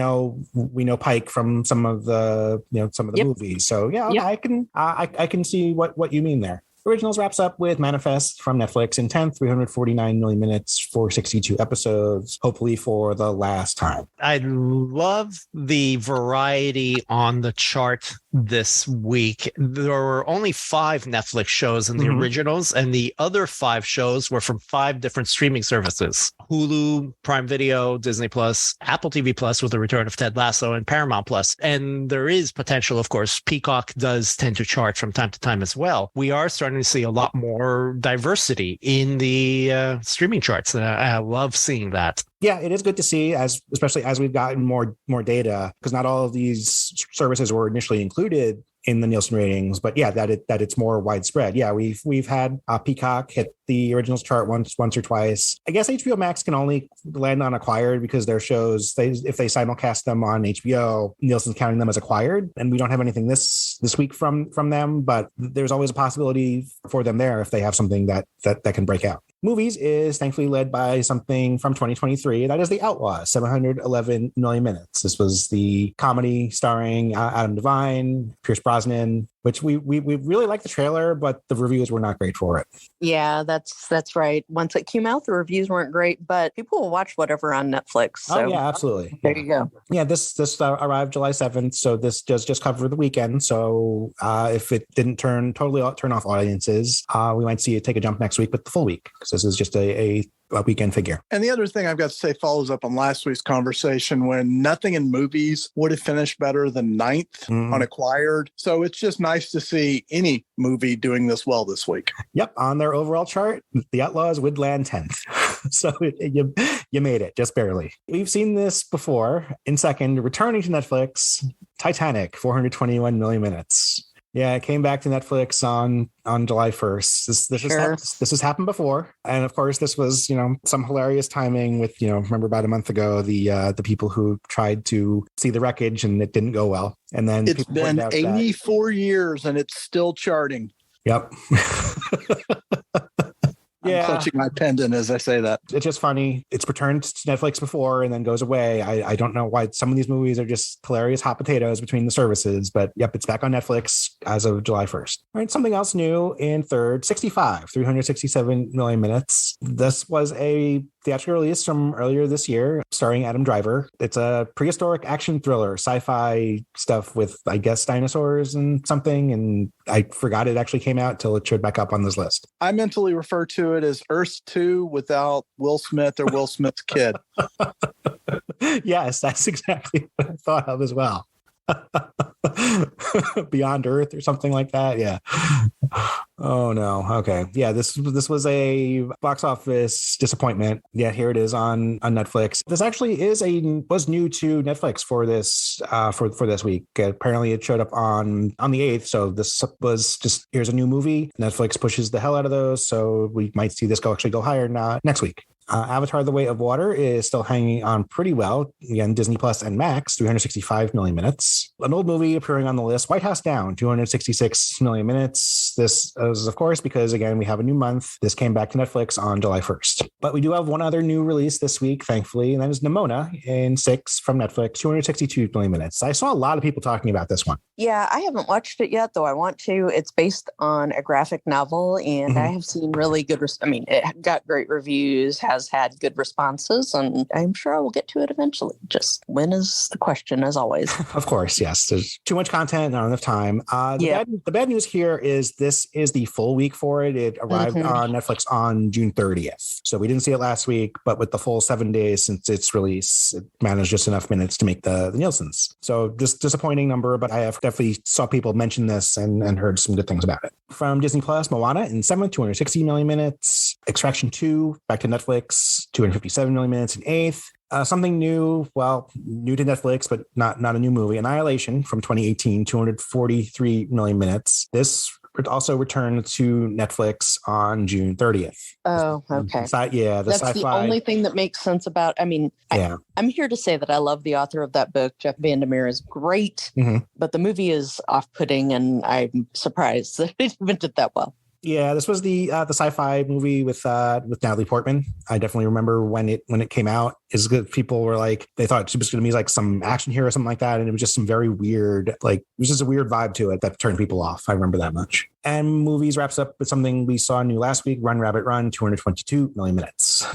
S3: know Pike from some of the movies. So yeah, I can see what you mean there. Originals wraps up with Manifest from Netflix in 10th, 349 million minutes for 62 episodes, hopefully for the last time.
S2: I love the variety on the chart this week. There were only 5 Netflix shows in the originals, and the other 5 shows were from 5 different streaming services: Hulu, Prime Video, Disney Plus, Apple TV Plus with the return of Ted Lasso, and Paramount Plus. And there is potential, of course. Peacock does tend to chart from time to time as well. We are starting to see a lot more diversity in the streaming charts. I love seeing that.
S3: Yeah, it is good to see, especially as we've gotten more data, because not all of these services were initially included in the Nielsen ratings, but yeah, that it's more widespread. Yeah, we've had Peacock hit the originals chart once or twice. I guess HBO Max can only land on acquired because their shows, if they simulcast them on HBO, Nielsen's counting them as acquired, and we don't have anything this week from them. But there's always a possibility for them there if they have something that can break out. Movies is thankfully led by something from 2023. That is The Outlaws, 711 million minutes. This was the comedy starring Adam Devine, Pierce Brosnan, which we really liked the trailer, but the reviews were not great for it.
S1: Yeah, that's right. Once it came out, the reviews weren't great, but people will watch whatever on Netflix. So.
S3: Oh, yeah, absolutely.
S1: There you go.
S3: Yeah, this arrived July 7th, so this does just cover the weekend. So if it didn't turn off audiences, we might see it take a jump next week with the full week, because this is just a weekend figure.
S4: And the other thing I've got to say follows up on last week's conversation when nothing in movies would have finished better than 9th on acquired. So it's just nice to see any movie doing this well this week.
S3: Yep. On their overall chart, The Outlaws would land 10th. So you made it just barely. We've seen this before. In second, returning to Netflix, Titanic, 421 million minutes. Yeah, it came back to Netflix on July 1st. This has happened before. And of course, this was, some hilarious timing with, remember about a month ago, the people who tried to see the wreckage and it didn't go well. And then
S4: it's been 84 years and it's still charting.
S3: Yep.
S4: I'm clutching my pendant as I say that.
S3: It's just funny. It's returned to Netflix before and then goes away. I don't know why some of these movies are just hilarious hot potatoes between the services, but yep, it's back on Netflix. as of July 1st. All right, something else new in third, 65, 367 million minutes. This was a theatrical release from earlier this year, starring Adam Driver. It's a prehistoric action thriller, sci-fi stuff with, I guess, dinosaurs and something. And I forgot it actually came out till it showed back up on this list.
S4: I mentally refer to it as Earth 2 without Will Smith or Will Smith's kid.
S3: Yes, that's exactly what I thought of as well. Beyond Earth or something like that. Yeah. Oh no. Okay. Yeah. This was a box office disappointment. Yeah. Here it is on Netflix. This actually was new to Netflix for this for this week. Apparently it showed up on the 8th. So this was just, here's a new movie. Netflix pushes the hell out of those. So we might see this actually go higher next week. Avatar: The Way of Water is still hanging on pretty well. Again, Disney Plus and Max, 365 million minutes. An old movie appearing on the list, White House Down, 266 million minutes. This is, of course, because, again, we have a new month. This came back to Netflix on July 1st. But we do have one other new release this week, thankfully, and that is Nimona in 6 from Netflix, 262 million minutes. I saw a lot of people talking about this one.
S1: Yeah, I haven't watched it yet, though I want to. It's based on a graphic novel, and I have seen really good, it got great reviews, has had good responses, and I'm sure I will get to it eventually. Just when is the question, as always.
S3: Of course, yes. There's too much content, not enough time. The bad news here is this is the full week for it. It arrived on Netflix on June 30th. So we didn't see it last week, but with the full 7 days since its release, it managed just enough minutes to make the Nielsen's. So just disappointing number, but I have definitely saw people mention this and heard some good things about it. From Disney Plus, Moana in 7th, 260 million minutes. Extraction 2, back to Netflix, 257 million minutes in 8th. Something new, new to Netflix, but not a new movie. Annihilation from 2018, 243 million minutes. This also returned to Netflix on June 30th.
S1: Oh, okay.
S3: That's
S1: the only thing that makes sense about, I'm here to say that I love the author of that book. Jeff Vandermeer is great, but the movie is off-putting, and I'm surprised that it even did that well.
S3: Yeah, this was the sci-fi movie with Natalie Portman. I definitely remember when it came out. Is good. People were like, they thought she was going to be like some action hero or something like that, and it was just some very weird, it was just a weird vibe to it that turned people off. I remember that much. And movies wraps up with something we saw new last week: Run Rabbit Run, 222 million minutes.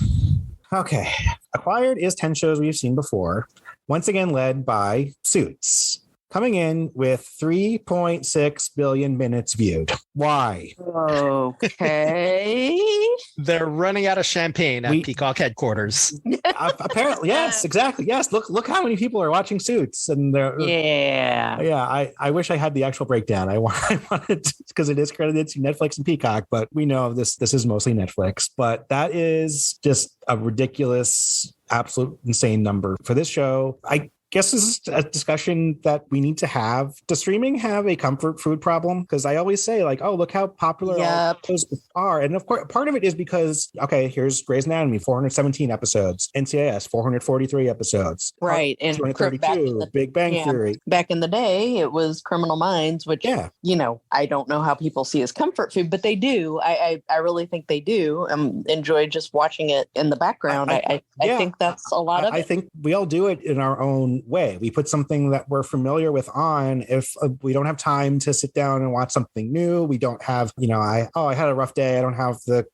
S3: Okay, Acquired is 10 shows we've seen before, once again led by Suits, coming in with 3.6 billion minutes viewed. Why?
S1: Okay.
S2: They're running out of champagne at Peacock headquarters.
S3: Apparently, yes, exactly. Yes, look how many people are watching Suits, and I wish I had the actual breakdown. I wanted because it is credited to Netflix and Peacock, but we know this is mostly Netflix. But that is just a ridiculous, absolute insane number for this show. I guess this is a discussion that we need to have. Does streaming have a comfort food problem? Because I always say, look how popular all shows are. And of course, part of it is because, here's Grey's Anatomy, 417 episodes. NCIS, 443 episodes.
S1: Right. And
S3: 232, Big Bang Theory.
S1: Back in the day, it was Criminal Minds, which, I don't know how people see as comfort food, but they do. I really think they do. Enjoy just watching it in the background. I think that's a lot of it.
S3: I think we all do it in our own way. We put something that we're familiar with on. If we don't have time to sit down and watch something new, we don't have, I had a rough day, I don't have the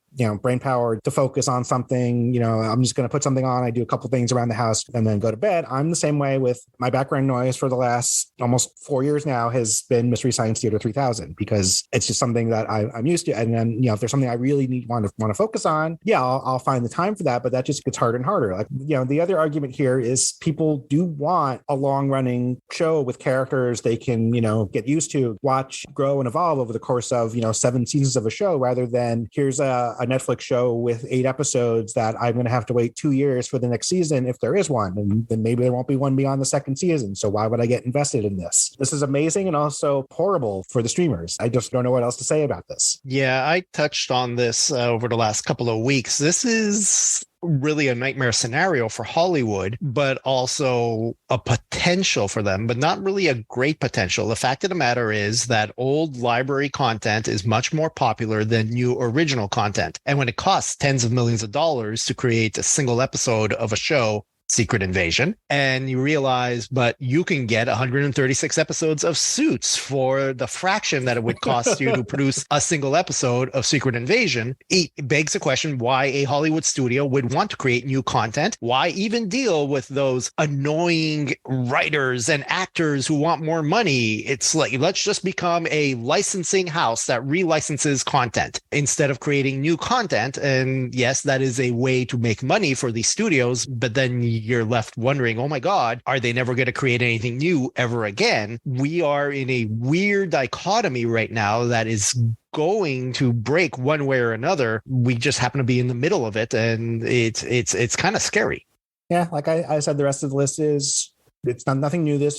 S3: brain power to focus on something, I'm just going to put something on. I do a couple things around the house and then go to bed. I'm the same way with my background noise for the last almost 4 years now has been Mystery Science Theater 3000, because it's just something that I'm used to. And then, if there's something I really want to focus on, I'll find the time for that. But that just gets harder and harder. The other argument here is people do want a long running show with characters they can, get used to, watch, grow and evolve over the course of, 7 seasons of a show, rather than here's a Netflix show with 8 episodes that I'm going to have to wait 2 years for the next season if there is one, and then maybe there won't be one beyond the second season. So why would I get invested in this? This is amazing and also horrible for the streamers. I just don't know what else to say about this.
S2: Yeah, I touched on this over the last couple of weeks. This is really a nightmare scenario for Hollywood, but also a potential for them, but not really a great potential. The fact of the matter is that old library content is much more popular than new original content. And when it costs tens of millions of dollars to create a single episode of a show, Secret Invasion, and you realize, but you can get 136 episodes of Suits for the fraction that it would cost you to produce a single episode of Secret Invasion. It begs the question why a Hollywood studio would want to create new content. Why even deal with those annoying writers and actors who want more money? It's like, let's just become a licensing house that relicenses content instead of creating new content. And yes, that is a way to make money for these studios, but then you're left wondering, oh my God, are they never going to create anything new ever again? We are in a weird dichotomy right now that is going to break one way or another. We just happen to be in the middle of it, and it's kind of scary.
S3: Yeah, like I said, the rest of the list is it's nothing new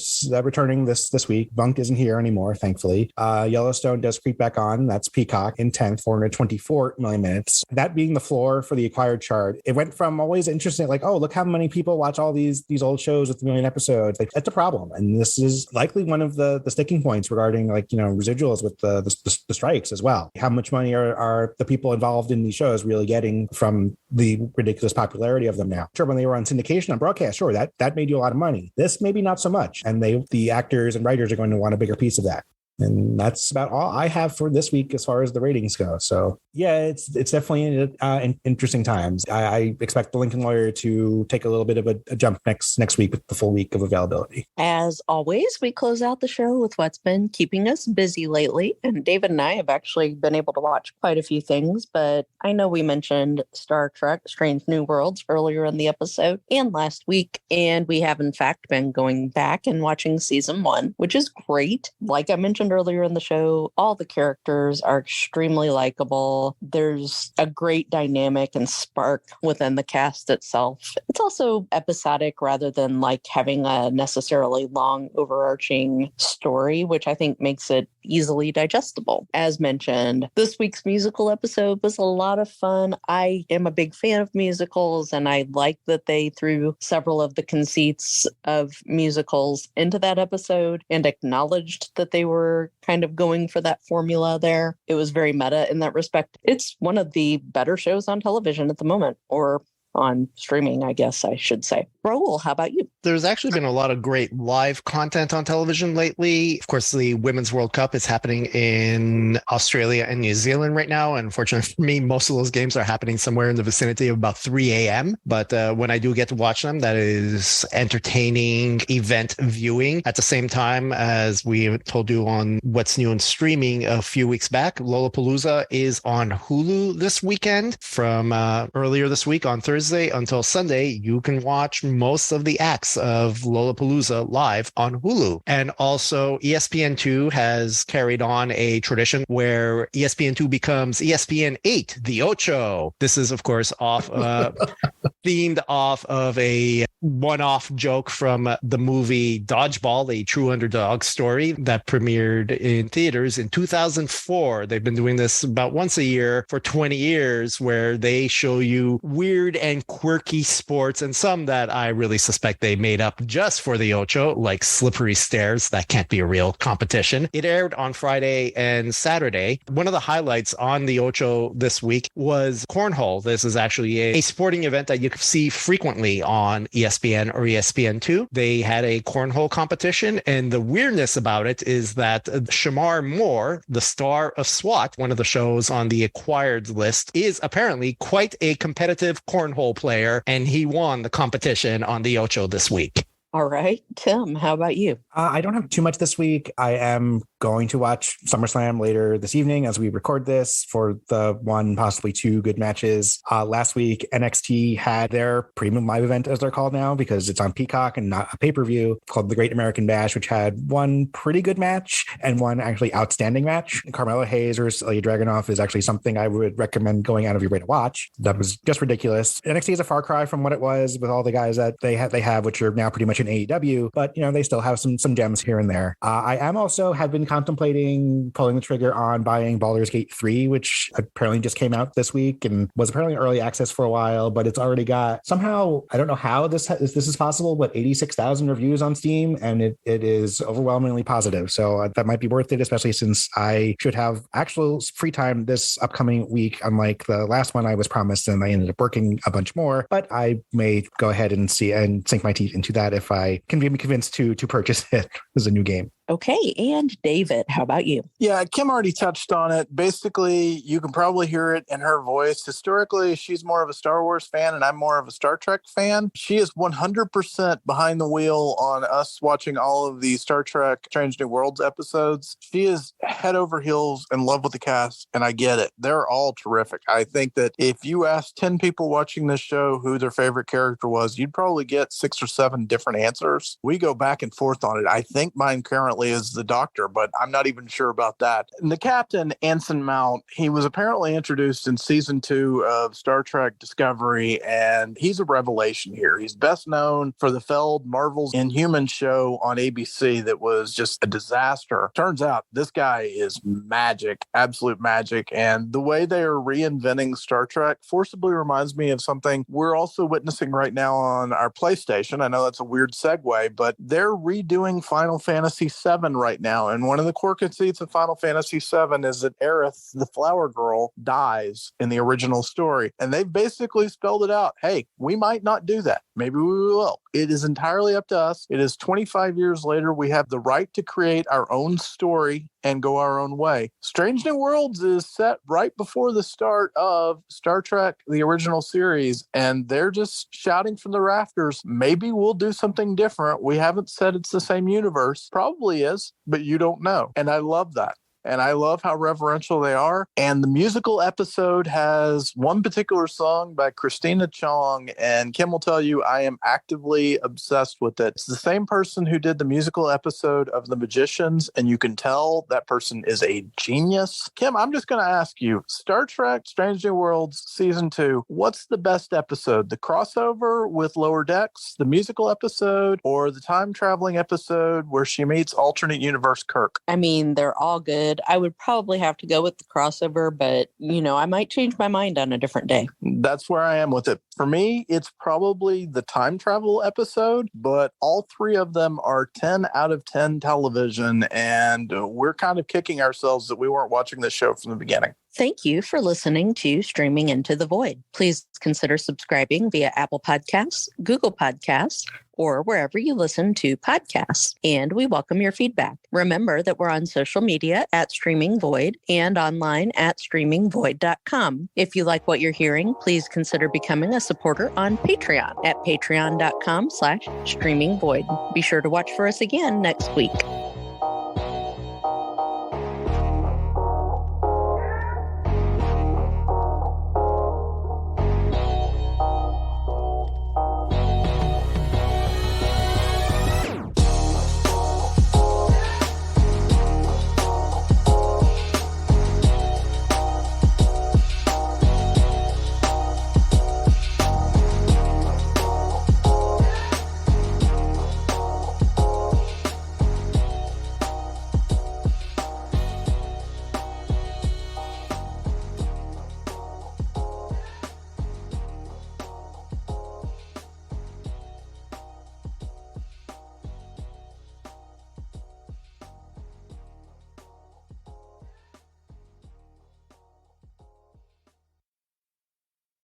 S3: returning this week. Bunked isn't here anymore, thankfully. Yellowstone does creep back on. That's Peacock in 10th, 424 million minutes. That being the floor for the acquired chart. It went from always interesting, like, oh, look how many people watch all these old shows with a million episodes. Like, that's a problem. And this is likely one of the sticking points regarding, like, residuals with the strikes as well. How much money are the people involved in these shows really getting from the ridiculous popularity of them now? Sure, when they were on syndication on broadcast, sure, that made you a lot of money. This maybe not so much. And the actors and writers are going to want a bigger piece of that. And that's about all I have for this week as far as the ratings go. So yeah, it's definitely interesting times. I expect the Lincoln Lawyer to take a little bit of a jump next week with the full week of availability.
S1: As always, we close out the show with what's been keeping us busy lately. And David and I have actually been able to watch quite a few things, but I know we mentioned Star Trek Strange New Worlds earlier in the episode and last week. And we have in fact been going back and watching season 1, which is great. Like I mentioned earlier in the show, all the characters are extremely likable. There's a great dynamic and spark within the cast itself. It's also episodic rather than like having a necessarily long overarching story, which I think makes it easily digestible. As mentioned, this week's musical episode was a lot of fun. I am a big fan of musicals, and I like that they threw several of the conceits of musicals into that episode and acknowledged that they were kind of going for that formula there. It was very meta in that respect. It's one of the better shows on television at the moment, or on streaming, I guess I should say. Raul, how about you?
S2: There's actually been a lot of great live content on television lately. Of course, the Women's World Cup is happening in Australia and New Zealand right now. And fortunately for me, most of those games are happening somewhere in the vicinity of about 3 a.m. But when I do get to watch them, that is entertaining event viewing. At the same time, as we told you on What's New in Streaming a few weeks back, Lollapalooza is on Hulu this weekend. From earlier this week on Thursday until Sunday, you can watch most of the acts of Lollapalooza live on Hulu. And also ESPN2 has carried on a tradition where ESPN2 becomes ESPN8, the Ocho. This is, of course, themed off of a one-off joke from the movie Dodgeball, a true underdog story that premiered in theaters in 2004. They've been doing this about once a year for 20 years, where they show you weird and quirky sports, and some that I really suspect they made up just for the Ocho, like slippery stairs. That can't be a real competition. It aired on Friday and Saturday. One of the highlights on the Ocho this week was cornhole. This is actually a sporting event that you can see frequently on ESPN or ESPN2. They had a cornhole competition, and the weirdness about it is that Shamar Moore, the star of SWAT, one of the shows on the acquired list, is apparently quite a competitive cornhole player, and he won the competition on the Ocho this week.
S1: All right. Tim, how about you?
S3: I don't have too much this week. I am going to watch SummerSlam later this evening as we record this for the one, possibly two good matches. Last week, NXT had their premium live event, as they're called now, because it's on Peacock and not a pay-per-view, called The Great American Bash, which had one pretty good match and one actually outstanding match. Carmelo Hayes versus Ilya Dragunov is actually something I would recommend going out of your way to watch. That was just ridiculous. NXT is a far cry from what it was with all the guys that they have, which are now pretty much in AEW, but they still have some gems here and there. I am also have been kind contemplating pulling the trigger on buying Baldur's Gate 3, which apparently just came out this week and was apparently early access for a while, but it's already got somehow, I don't know how this is possible, but 86,000 reviews on Steam, and it is overwhelmingly positive. So that might be worth it, especially since I should have actual free time this upcoming week, unlike the last one I was promised, and I ended up working a bunch more. But I may go ahead and see and sink my teeth into that if I can be convinced to purchase it as a new game.
S1: Okay. And David, how about you?
S4: Yeah, Kim already touched on it. Basically, you can probably hear it in her voice. Historically, she's more of a Star Wars fan and I'm more of a Star Trek fan. She is 100% behind the wheel on us watching all of the Star Trek Strange New Worlds episodes. She is head over heels in love with the cast, and I get it. They're all terrific. I think that if you asked 10 people watching this show who their favorite character was, you'd probably get 6 or 7 different answers. We go back and forth on it. I think mine currently is the Doctor, but I'm not even sure about that. And the captain, Anson Mount, he was apparently introduced in season 2 of Star Trek Discovery, and he's a revelation here. He's best known for the failed Marvel's Inhuman show on ABC that was just a disaster. Turns out this guy is magic, absolute magic, and the way they are reinventing Star Trek forcibly reminds me of something we're also witnessing right now on our PlayStation. I know that's a weird segue, but they're redoing Final Fantasy VII right now, and one of the core conceits of Final Fantasy VII is that Aerith, the flower girl, dies in the original story, and they've basically spelled it out. Hey, we might not do that. Maybe we will. It is entirely up to us. It is 25 years later. We have the right to create our own story and go our own way. Strange New Worlds is set right before the start of Star Trek, the original series, and they're just shouting from the rafters, maybe we'll do something different. We haven't said it's the same universe. Probably is, but you don't know. And I love that. And I love how reverential they are. And the musical episode has one particular song by Christina Chong. And Kim will tell you, I am actively obsessed with it. It's the same person who did the musical episode of The Magicians. And you can tell that person is a genius. Kim, I'm just going to ask you, Star Trek Strange New Worlds Season 2, what's the best episode? The crossover with Lower Decks, the musical episode, or the time-traveling episode where she meets alternate universe Kirk?
S1: I mean, they're all good. I would probably have to go with the crossover, but, I might change my mind on a different day.
S4: That's where I am with it. For me, it's probably the time travel episode, but all 3 of them are 10 out of 10 television, and we're kind of kicking ourselves that we weren't watching this show from the beginning.
S1: Thank you for listening to Streaming Into the Void. Please consider subscribing via Apple Podcasts, Google Podcasts, or wherever you listen to podcasts. And we welcome your feedback. Remember that we're on social media at Streaming Void and online at streamingvoid.com. If you like what you're hearing, please consider becoming a supporter on Patreon at patreon.com/streamingvoid. Be sure to watch for us again next week.